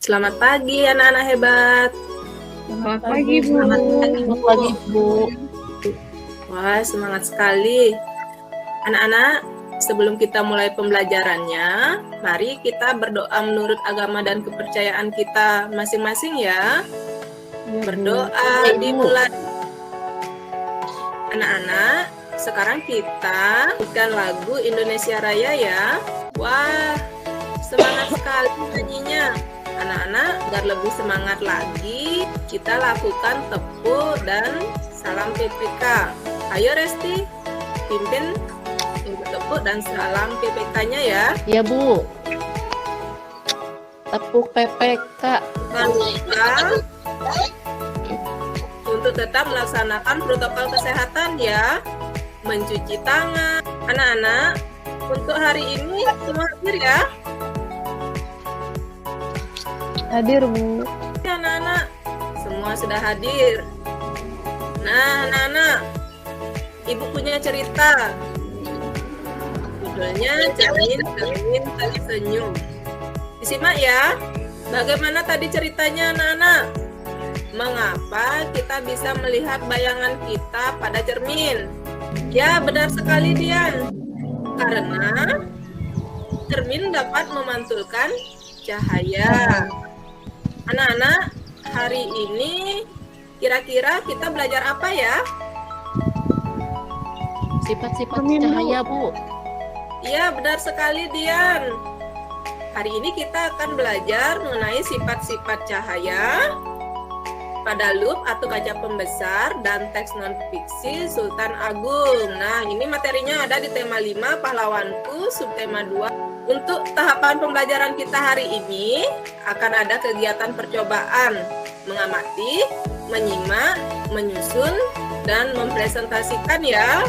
Selamat pagi anak-anak hebat. Selamat pagi, Bu. Selamat pagi, Bu. Wah, semangat sekali. Anak-anak, sebelum kita mulai pembelajarannya, mari kita berdoa menurut agama dan kepercayaan kita masing-masing ya. Berdoa dimulai. Anak-anak, sekarang kita nyanyikan lagu Indonesia Raya ya. Wah, semangat sekali nyanyinya. Anak-anak, agar lebih semangat lagi, kita lakukan tepuk dan salam PPK. Ayo Resti, pimpin untuk tepuk dan salam PPK-nya ya. Ya, Bu. Tepuk PPK. Jangan lupa untuk tetap melaksanakan protokol kesehatan ya. Mencuci tangan. Anak-anak, untuk hari ini semua hadir ya. Hadir, Bu. Anak-anak, semua sudah hadir. Nah, anak-anak, Ibu punya cerita. Judulnya Cermin Tersenyum. Disimak ya. Bagaimana tadi ceritanya anak-anak? Mengapa kita bisa melihat bayangan kita pada cermin? Ya, benar sekali Dian. Karena cermin dapat memantulkan cahaya. Anak-anak, hari ini kira-kira kita belajar apa ya? Sifat-sifat cahaya, Bu. Iya, benar sekali Dian. Hari ini kita akan belajar mengenai sifat-sifat cahaya pada lup atau kaca pembesar dan teks non-fiksi Sultan Agung. Nah, ini materinya ada di tema 5 Pahlawanku, subtema 2. Untuk tahapan pembelajaran kita hari ini akan ada kegiatan percobaan mengamati, menyimak, menyusun, dan mempresentasikan ya.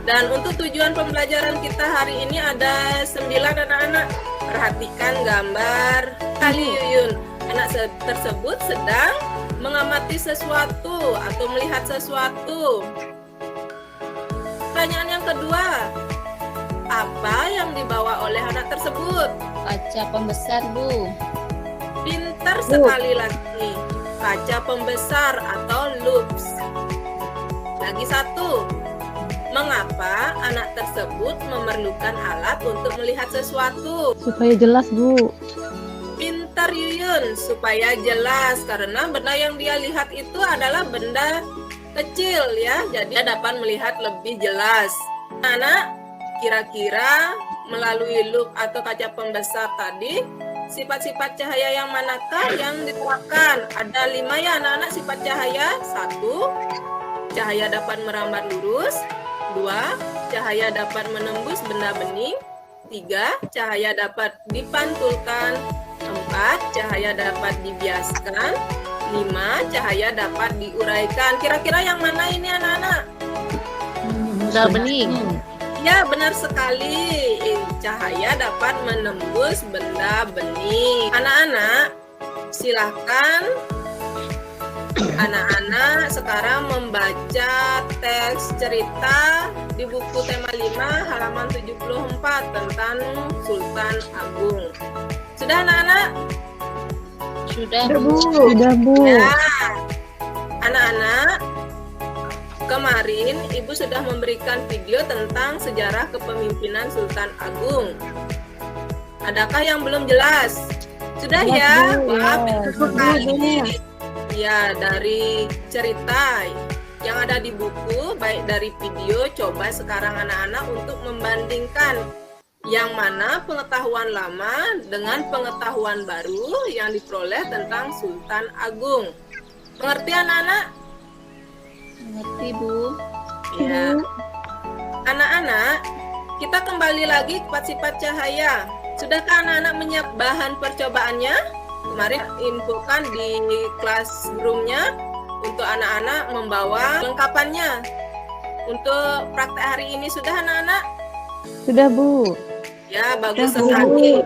Dan untuk tujuan pembelajaran kita hari ini ada 9 anak-anak. Perhatikan gambar kali Yuyun. Anak tersebut sedang mengamati sesuatu atau melihat sesuatu. Pertanyaan yang kedua, apa yang dibawa oleh anak tersebut? Kaca pembesar, Bu. Pintar sekali lagi. Kaca pembesar atau loops. Lagi satu. Mengapa anak tersebut memerlukan alat untuk melihat sesuatu? Supaya jelas, Bu. Pintar Yuyun, supaya jelas karena benda yang dia lihat itu adalah benda kecil ya. Jadi dia dapat melihat lebih jelas. Anak, kira-kira melalui loop atau kaca pembesar tadi, sifat-sifat cahaya yang manakah yang diterapkan? Ada 5 ya anak-anak sifat cahaya. 1, cahaya dapat merambat lurus. 2, cahaya dapat menembus benda bening. 3, cahaya dapat dipantulkan. 4, cahaya dapat dibiaskan. 5, cahaya dapat diuraikan. Kira-kira yang mana ini anak-anak? Benda bening. Ya, benar sekali. Cahaya dapat menembus benda bening. Anak-anak, silahkan anak-anak sekarang membaca teks cerita di buku tema 5 halaman 74 tentang Sultan Agung. Sudah anak-anak? Sudah, Sudah, Bu. Bu. Sudah, Bu. Ya. Anak-anak, kemarin Ibu sudah memberikan video tentang sejarah kepemimpinan Sultan Agung. Adakah yang belum jelas? Sudah Jelas, ya? Bu. Wah, Ya, betul sekali. Ya, dari cerita yang ada di buku, baik dari video, coba sekarang anak-anak untuk membandingkan yang mana pengetahuan lama dengan pengetahuan baru yang diperoleh tentang Sultan Agung. Mengerti anak-anak? Mengerti, Bu. Ya. Anak-anak, kita kembali lagi ke sifat cahaya. Sudahkah anak-anak menyiapkan bahan percobaannya? Kemarin infokan di classroom-nya untuk anak-anak membawa lengkapannya. Untuk praktek hari ini sudah anak-anak? Sudah, Bu. Ya, bagus Sudah, sekali.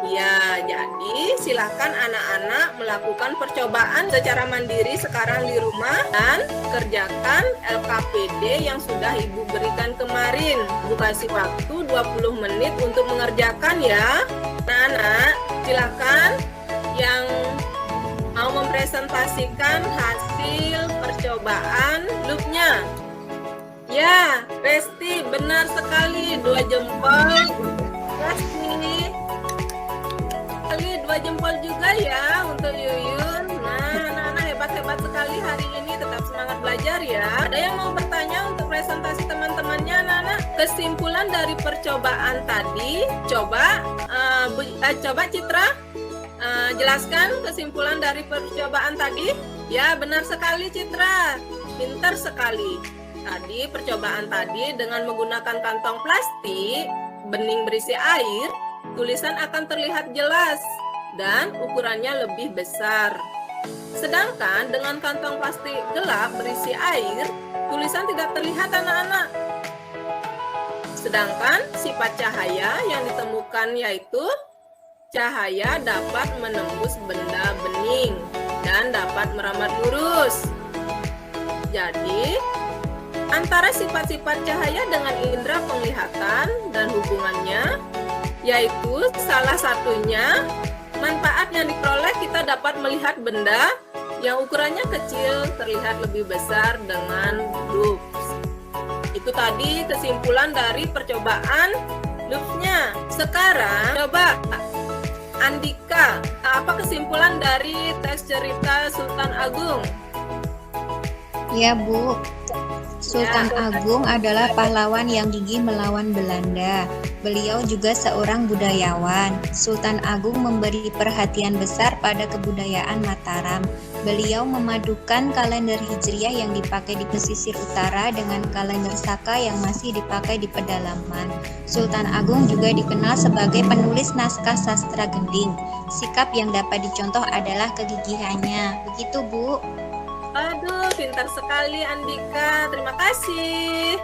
Ya, jadi silakan anak-anak melakukan percobaan secara mandiri sekarang di rumah dan kerjakan LKPD yang sudah Ibu berikan kemarin. Ibu kasih waktu 20 menit untuk mengerjakan ya. Anak-anak, silakan yang presentasikan hasil percobaan loopnya. Ya, Resti, benar sekali. 2 jempol. Resti. Kali 2 jempol juga ya untuk Yuyun. Nah, anak-anak hebat-hebat sekali hari ini. Tetap semangat belajar ya. Ada yang mau bertanya untuk presentasi teman-temannya, anak-anak? Kesimpulan dari percobaan tadi. Coba Citra jelaskan kesimpulan dari percobaan tadi. Ya, benar sekali Citra. Pintar sekali. Tadi percobaan tadi dengan menggunakan kantong plastik bening berisi air, tulisan akan terlihat jelas dan ukurannya lebih besar. Sedangkan dengan kantong plastik gelap berisi air, tulisan tidak terlihat anak-anak. Sedangkan sifat cahaya yang ditemukan yaitu cahaya dapat menembus benda bening dan dapat merambat lurus. Jadi, antara sifat-sifat cahaya dengan indera penglihatan dan hubungannya, yaitu salah satunya manfaat yang diperoleh kita dapat melihat benda yang ukurannya kecil terlihat lebih besar dengan loops. Itu tadi kesimpulan dari percobaan loopsnya. Sekarang coba Andika, apa kesimpulan dari teks cerita Sultan Agung? Ya Bu, Sultan Agung adalah pahlawan yang gigih melawan Belanda. Beliau juga seorang budayawan. Sultan Agung memberi perhatian besar pada kebudayaan Mataram. Beliau memadukan kalender Hijriah yang dipakai di pesisir utara dengan kalender Saka yang masih dipakai di pedalaman. Sultan Agung juga dikenal sebagai penulis naskah sastra gending. Sikap yang dapat dicontoh adalah kegigihannya. Begitu Bu. Aduh, pintar sekali Andika. Terima kasih.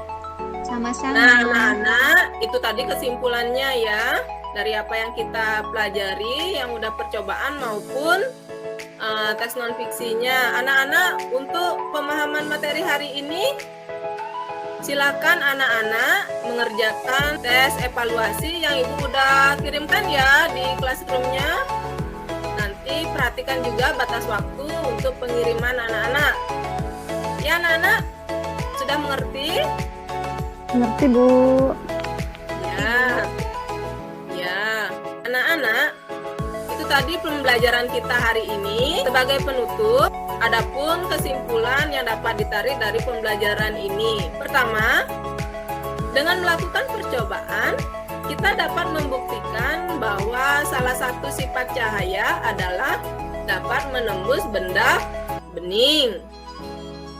Sama-sama. Nah, anak-anak, itu tadi kesimpulannya ya. Dari apa yang kita pelajari, yang udah percobaan maupun teks non-fiksinya. Anak-anak, untuk pemahaman materi hari ini, silakan anak-anak mengerjakan tes evaluasi yang Ibu udah kirimkan ya di classroom-nya. Nanti perhatikan juga batas waktu untuk pengiriman anak-anak. Ya anak-anak, sudah mengerti? Ngerti Bu. Ya, anak-anak, itu tadi pembelajaran kita hari ini. Sebagai penutup, adapun kesimpulan yang dapat ditarik dari pembelajaran ini. Pertama, dengan melakukan percobaan, kita dapat membuktikan bahwa salah satu sifat cahaya adalah dapat menembus benda bening.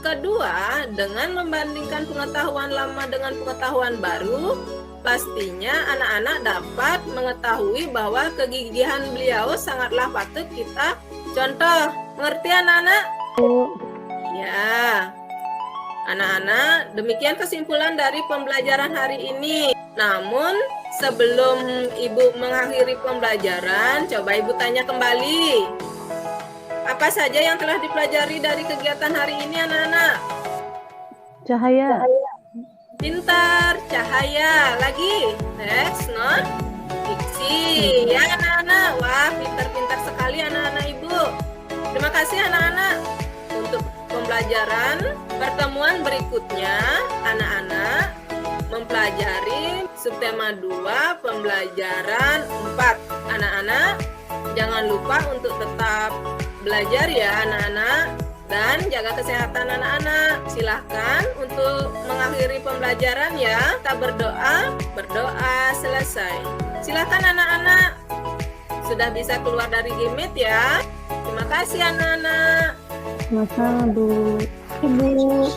Kedua, dengan membandingkan pengetahuan lama dengan pengetahuan baru, pastinya anak-anak dapat mengetahui bahwa kegigihan beliau sangatlah patut kita contoh. Mengerti anak-anak? Ya. Anak-anak, demikian kesimpulan dari pembelajaran hari ini. Namun, sebelum Ibu mengakhiri pembelajaran, coba Ibu tanya kembali. Apa saja yang telah dipelajari dari kegiatan hari ini, anak-anak? Cahaya. Pintar, cahaya. Lagi, teks non fiksi. Ya, anak-anak. Wah, pintar-pintar sekali anak-anak Ibu. Terima kasih anak-anak untuk pembelajaran. Pertemuan berikutnya, anak-anak mempelajari subtema 2 pembelajaran 4. Anak-anak, jangan lupa untuk tetap belajar ya anak-anak, dan jaga kesehatan anak-anak. Silahkan untuk mengakhiri pembelajaran ya. Kita berdoa selesai. Silahkan anak-anak, sudah bisa keluar dari Gimit ya. Terima kasih anak-anak. Masa Bu. Ibu.